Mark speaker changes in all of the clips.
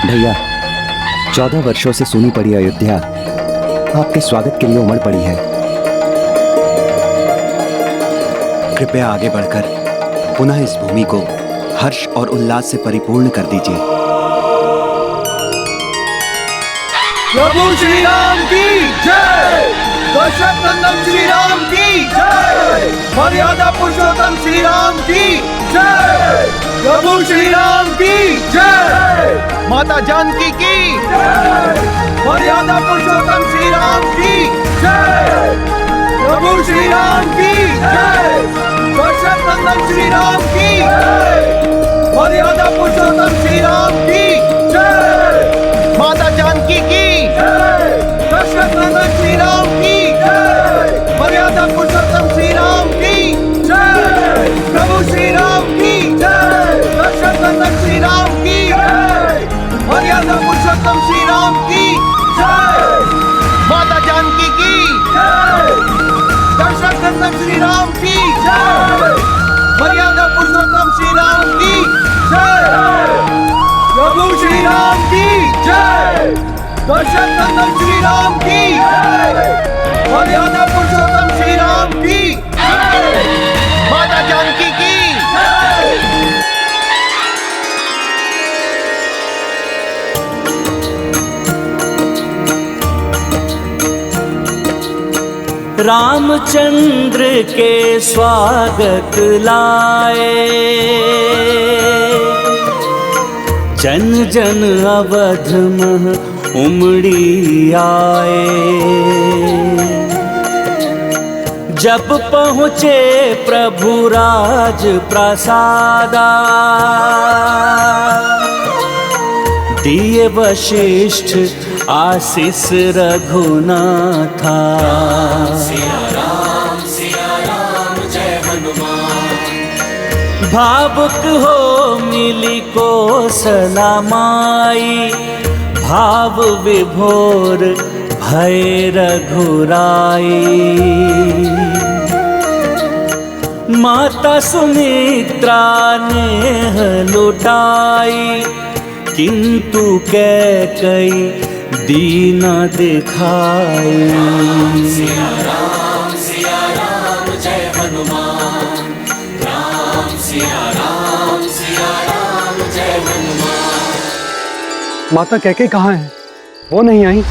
Speaker 1: भैया, 14 वर्षों से सुनी पड़ी अयोध्या आपके स्वागत के लिए उमड़ पड़ी है। कृपया आगे बढ़कर पुनः इस भूमि को हर्ष और उल्लास से परिपूर्ण कर दीजिए।
Speaker 2: प्रभु श्री राम की जय, दशरथ नंदन श्री राम की जय, मर्यादा पुरुषोत्तम श्री राम की जय, प्रभु श्री राम की जय, माता जानकी की जय, मर्यादा पुरुषोत्तम श्री राम की जय, प्रभु श्री राम की जय, दशरथ नंदन श्री राम की जय, मर्यादा पुरुषोत्तम श्री राम की जय, माता जानकी की जय, दशरथ नंदन श्री राम की जय, मर्यादा पुरुषोत्तम श्री राम की जय, प्रभु श्री राम की जय, दशरथ नंदन श्री राम की जय, मर्यादा पुरुषोत्तम श्री राम की जय, माता जानकी की जय, दशरथ नंदन श्री राम की जय, मर्यादा पुरुषोत्तम श्री राम की जय, प्रभु श्री राम की जय, दशरथ नंदन श्री राम की जय, मर्यादा पुरुषोत्तम श्री राम की जय, माता जानकी की जय।
Speaker 3: रामचंद्र के स्वागत लाए, जन जन अवध मह उमड़ी आए। जब पहुँचे प्रभु राज प्रसादा, दिए वशिष्ठ आशीष रघुनाथा।
Speaker 4: सिया राम जय हनुमान।
Speaker 3: भावुक हो मिली कौशला माई, भाव विभोर भय रघुराई। माता सुमित्रा ने लुटाई, किंतु कैकेयी दीना दिखाई।
Speaker 4: सिया राम जय हनुमान। राम सिया राम जय हनुमान।
Speaker 5: माता कैकेयी कहाँ है? वो नहीं आई।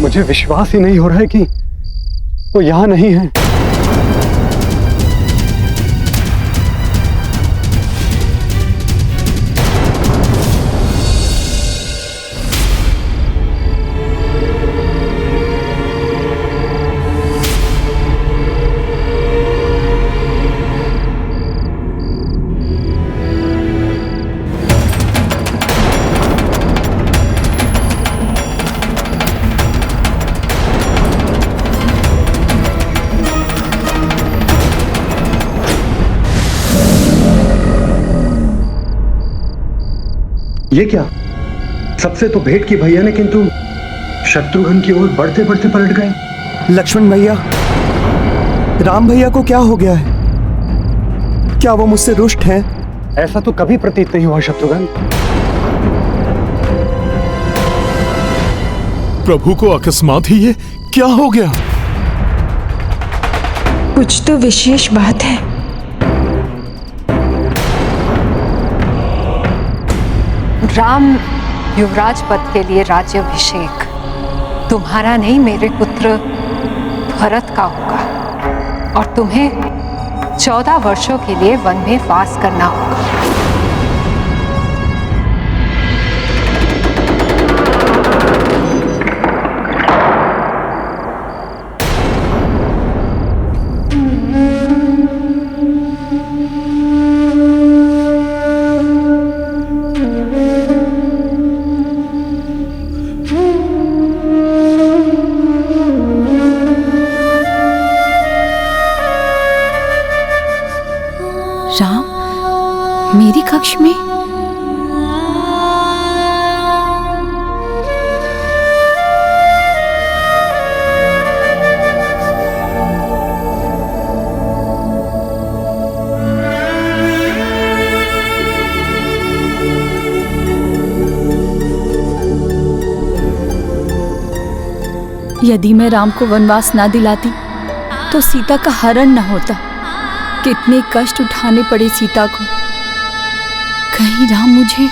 Speaker 5: मुझे विश्वास ही नहीं हो रहा है कि वो यहां नहीं है। ये क्या? सबसे तो भेंट की भैया ने, किंतु शत्रुघ्न की ओर बढ़ते बढ़ते पलट गए।
Speaker 1: लक्ष्मण भैया, राम भैया को क्या हो गया है? क्या वो मुझसे रुष्ट हैं?
Speaker 5: ऐसा तो कभी प्रतीत नहीं हुआ शत्रुघ्न।
Speaker 6: प्रभु को अकस्मात ही ये क्या हो गया?
Speaker 7: कुछ तो विशेष बात है।
Speaker 8: राम युवराज पद के लिए राज्याभिषेक तुम्हारा नहीं, मेरे पुत्र भरत का होगा, और तुम्हें 14 वर्षों के लिए वन में वास करना होगा।
Speaker 7: राम मेरी कक्ष में? यदि मैं राम को वनवास ना दिलाती तो सीता का हरण न होता। कितने कष्ट उठाने पड़े सीता को। कहीं राम मुझे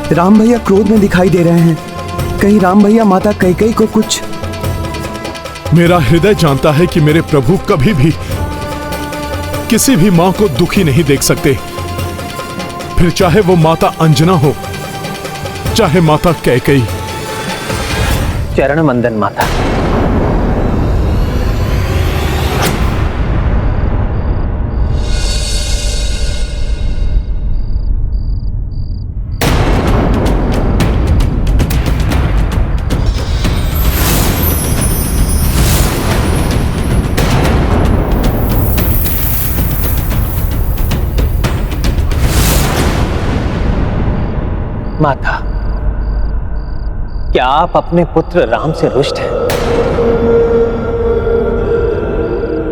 Speaker 1: राम भैया क्रोध में दिखाई दे रहे हैं। कहीं राम भैया माता कैकेयी को कुछ।
Speaker 6: मेरा हृदय जानता है कि मेरे प्रभु कभी भी किसी भी मां को दुखी नहीं देख सकते, फिर चाहे वो माता अंजना हो चाहे माता कैकेयी।
Speaker 9: चरण वंदन माता। माता, क्या आप अपने पुत्र राम से रुष्ट हैं?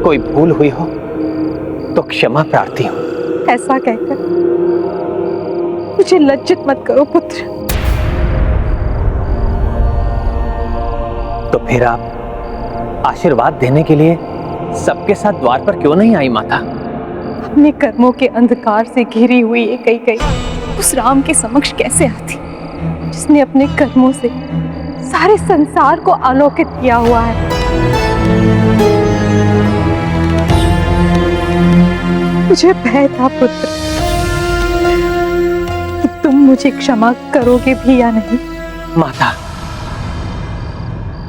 Speaker 9: कोई भूल हुई हो तो क्षमा प्रार्थी हूं।
Speaker 8: ऐसा कहकर मुझे लज्जित मत करो पुत्र।
Speaker 9: तो फिर आप आशीर्वाद देने के लिए सबके साथ द्वार पर क्यों नहीं आई माता?
Speaker 8: अपने कर्मों के अंधकार से घिरी हुई ये कैकेयी उस राम के समक्ष कैसे आती, जिसने अपने कर्मों से सारे संसार को आलोकित किया हुआ है। मुझे भय था पुत्र कि तुम मुझे क्षमा करोगे भी या नहीं।
Speaker 9: माता,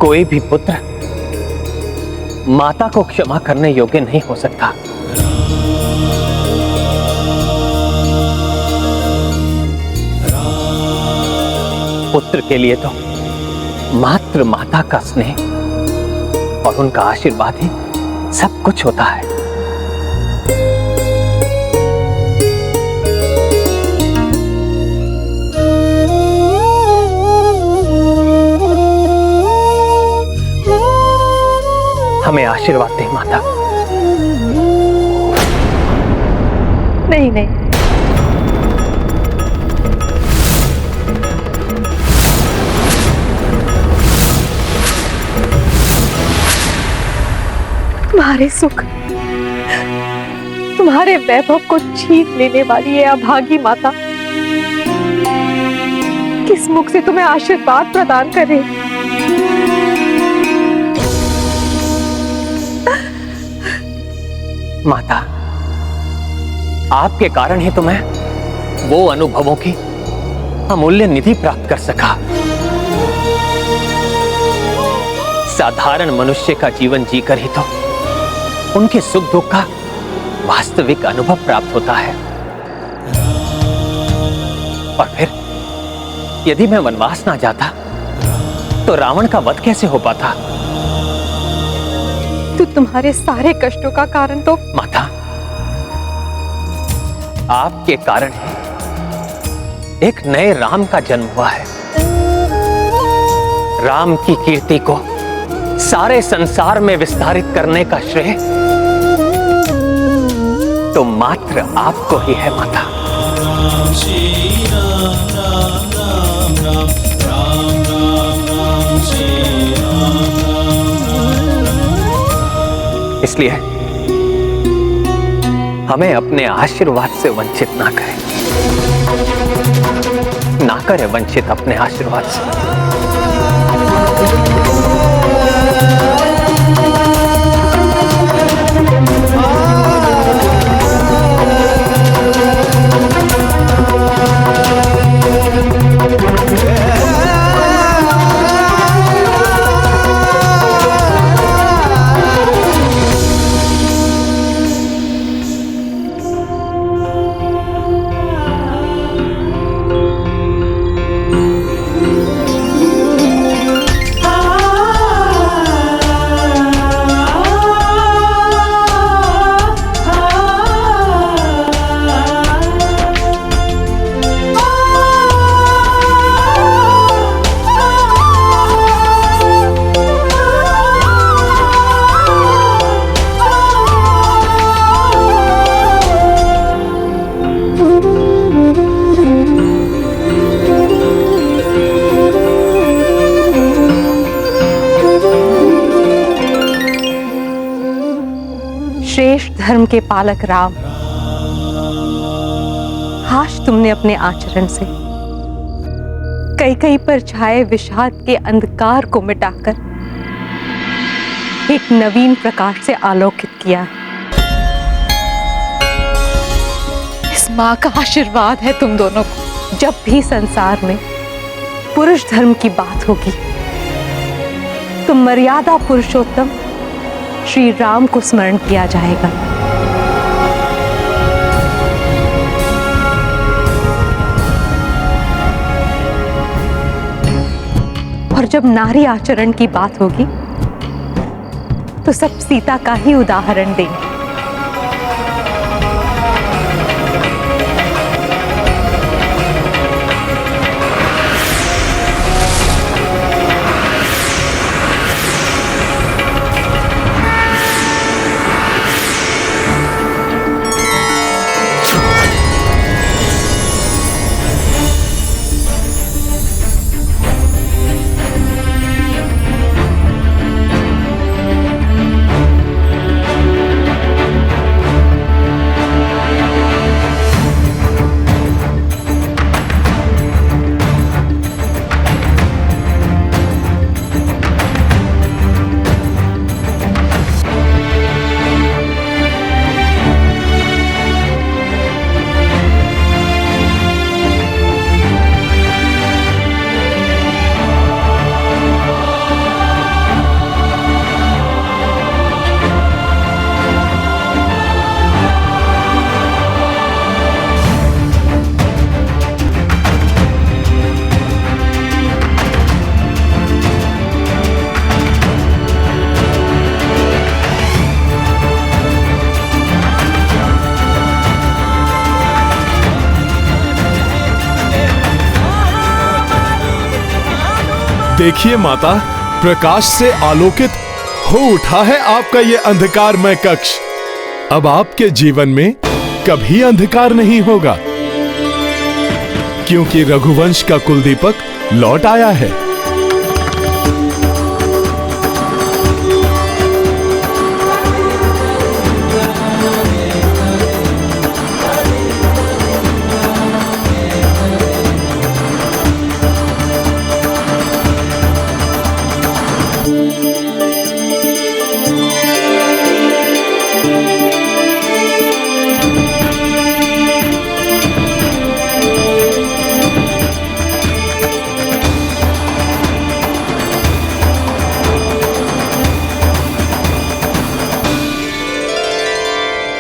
Speaker 9: कोई भी पुत्र माता को क्षमा करने योग्य नहीं हो सकता। पुत्र के लिए तो मात्र माता का स्नेह और उनका आशीर्वाद ही सब कुछ होता है। हमें आशीर्वाद दे माता।
Speaker 8: नहीं नहीं, तुम्हारे सुख, तुम्हारे वैभव को छीन लेने वाली ये अभागी माता किस मुख से तुम्हें आशीर्वाद प्रदान करे?
Speaker 9: माता, आपके कारण ही तो मैं वो अनुभवों की अमूल्य निधि प्राप्त कर सका। साधारण मनुष्य का जीवन जीकर ही तो उनके सुख दुख का वास्तविक अनुभव प्राप्त होता है। और फिर यदि मैं वनवास ना जाता तो रावण का वध कैसे हो पाता?
Speaker 8: तो तुम्हारे सारे कष्टों का कारण तो
Speaker 9: माता, आपके कारण एक नए राम का जन्म हुआ है। राम की कीर्ति को सारे संसार में विस्तारित करने का श्रेय तो मात्र आपको ही है माता। इसलिए हमें अपने आशीर्वाद से वंचित ना करें, ना करें वंचित अपने आशीर्वाद से।
Speaker 8: श्रेष्ठ धर्म के पालक राम, आज तुमने अपने आचरण से कई पर छाए विषाद के अंधकार को मिटाकर एक नवीन प्रकाश से आलोकित किया है। इस मां का आशीर्वाद है तुम दोनों को। जब भी संसार में पुरुष धर्म की बात होगी तो मर्यादा पुरुषोत्तम श्री राम को स्मरण किया जाएगा। और जब नारी आचरण की बात होगी तो सब सीता का ही उदाहरण देंगे।
Speaker 6: देखिए माता, प्रकाश से आलोकित हो उठा है आपका ये अंधकारमय कक्ष। अब आपके जीवन में कभी अंधकार नहीं होगा, क्योंकि रघुवंश का कुलदीपक लौट आया है।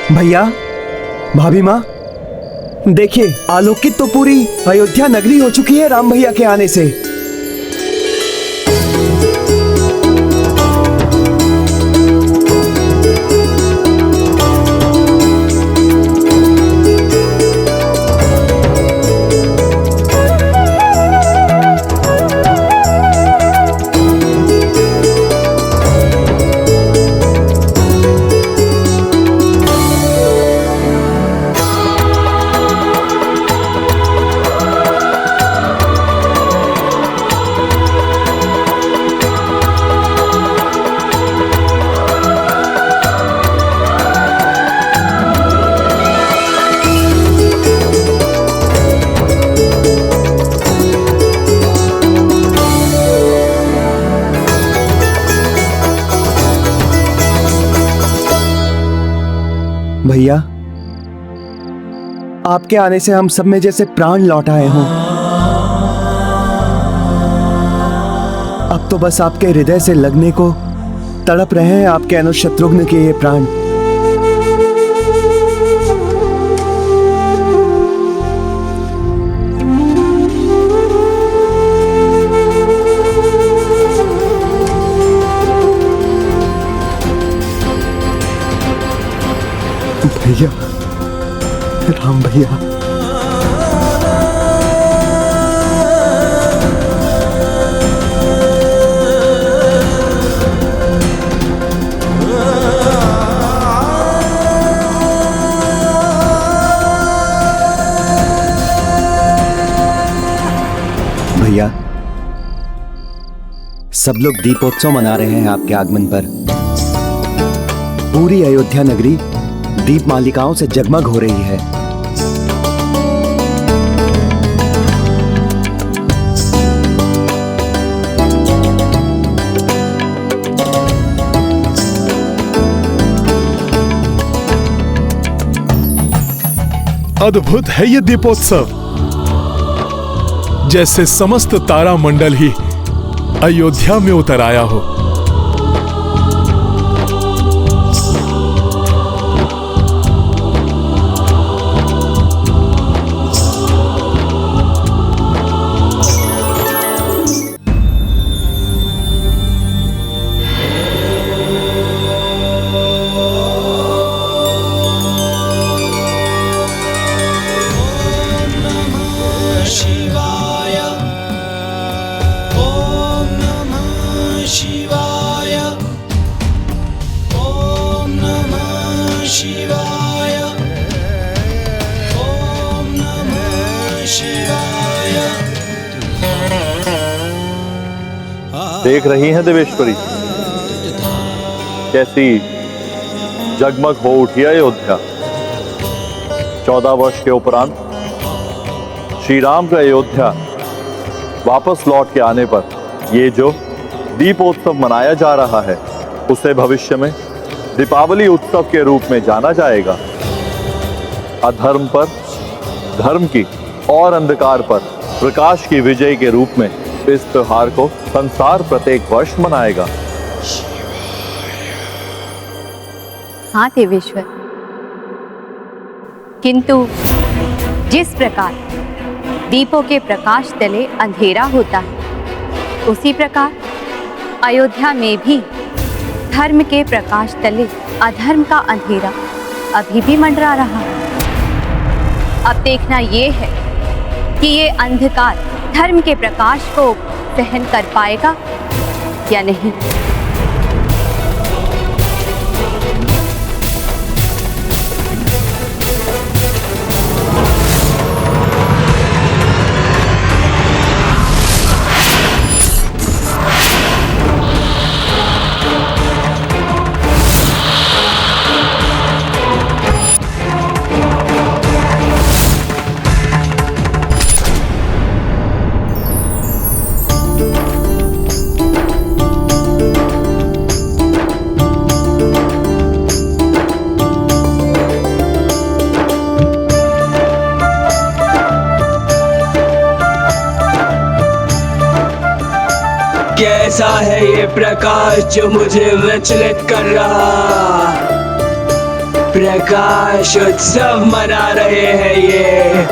Speaker 1: भैया, भाभी माँ, देखिए आलोकित तो पूरी अयोध्या नगरी हो चुकी है राम भैया के आने से। भैया, आपके आने से हम सब में जैसे प्राण लौट आए हों। अब तो बस आपके हृदय से लगने को तड़प रहे हैं आपके अनुज शत्रुघ्न के ये प्राण। भैया, राम भैया, भैया, सब लोग दीपोत्सव मना रहे हैं आपके आगमन पर। पूरी अयोध्या नगरी दीप मालिकाओं से जगमग हो रही है।
Speaker 6: अद्भुत है ये दीपोत्सव, जैसे समस्त तारा मंडल ही अयोध्या में उतर आया हो।
Speaker 2: देख रही हैं देवेश्वरी, कैसी जगमग हो उठी अयोध्या। 14 वर्ष के उपरांत श्री राम का अयोध्या वापस लौट के आने पर ये जो दीपोत्सव मनाया जा रहा है, उसे भविष्य में दीपावली उत्सव के रूप में जाना जाएगा। अधर्म पर धर्म की और अंधकार पर प्रकाश की विजय के रूप में इस त्योहार को संसार प्रत्येक वर्ष मनाएगा।
Speaker 10: हाँ देवेश्वर, किंतु जिस प्रकार दीपों के प्रकाश तले अंधेरा होता है, उसी प्रकार अयोध्या में भी धर्म के प्रकाश तले अधर्म का अंधेरा अभी भी मंडरा रहा है। अब देखना ये है कि ये अंधकार धर्म के प्रकाश को सहन कर पाएगा या नहीं।
Speaker 11: कैसा है ये प्रकाश जो मुझे विचलित कर रहा। प्रकाश उत्सव मना रहे हैं ये।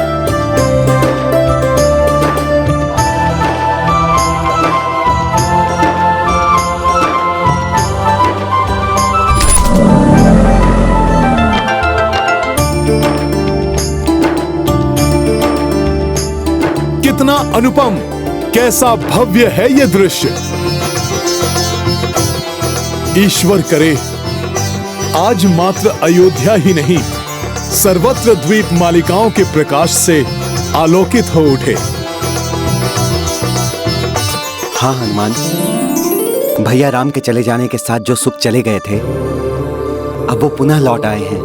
Speaker 6: कितना अनुपम, कैसा भव्य है ये दृश्य। ईश्वर करे आज मात्र अयोध्या ही नहीं, सर्वत्र द्वीप मालिकाओं के प्रकाश से आलोकित हो उठे।
Speaker 1: हाँ हनुमान, भैया राम के चले जाने के साथ जो सुख चले गए थे, अब वो पुनः लौट आए हैं।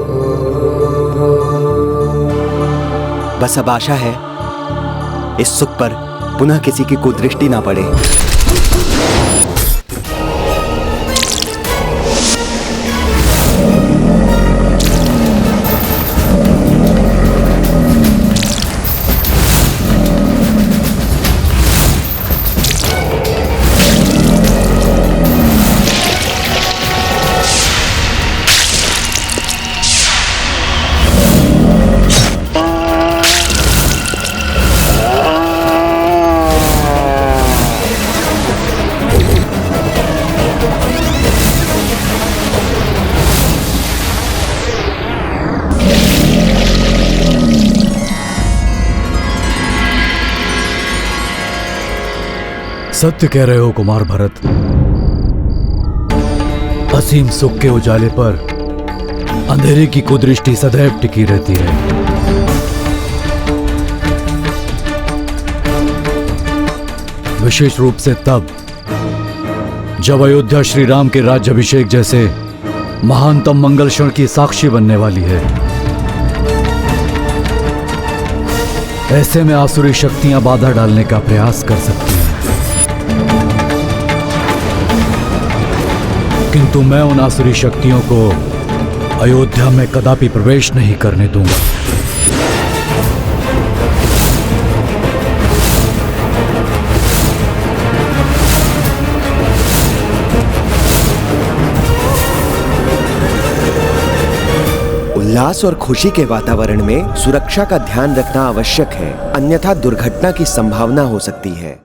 Speaker 1: बस अब आशा है इस सुख पर पुनः किसी की कुदृष्टि ना पड़े।
Speaker 12: सत्य कह रहे हो कुमार भरत। असीम सुख के उजाले पर अंधेरे की कुदृष्टि सदैव टिकी रहती है। विशेष रूप से तब जब अयोध्या श्री राम के राज्याभिषेक जैसे महानतम मंगल क्षण की साक्षी बनने वाली है। ऐसे में आसुरी शक्तियां बाधा डालने का प्रयास कर सकती हैं, किंतु मैं उन आसुरी शक्तियों को अयोध्या में कदापि प्रवेश नहीं करने दूंगा।
Speaker 1: उल्लास और खुशी के वातावरण में सुरक्षा का ध्यान रखना आवश्यक है, अन्यथा दुर्घटना की संभावना हो सकती है।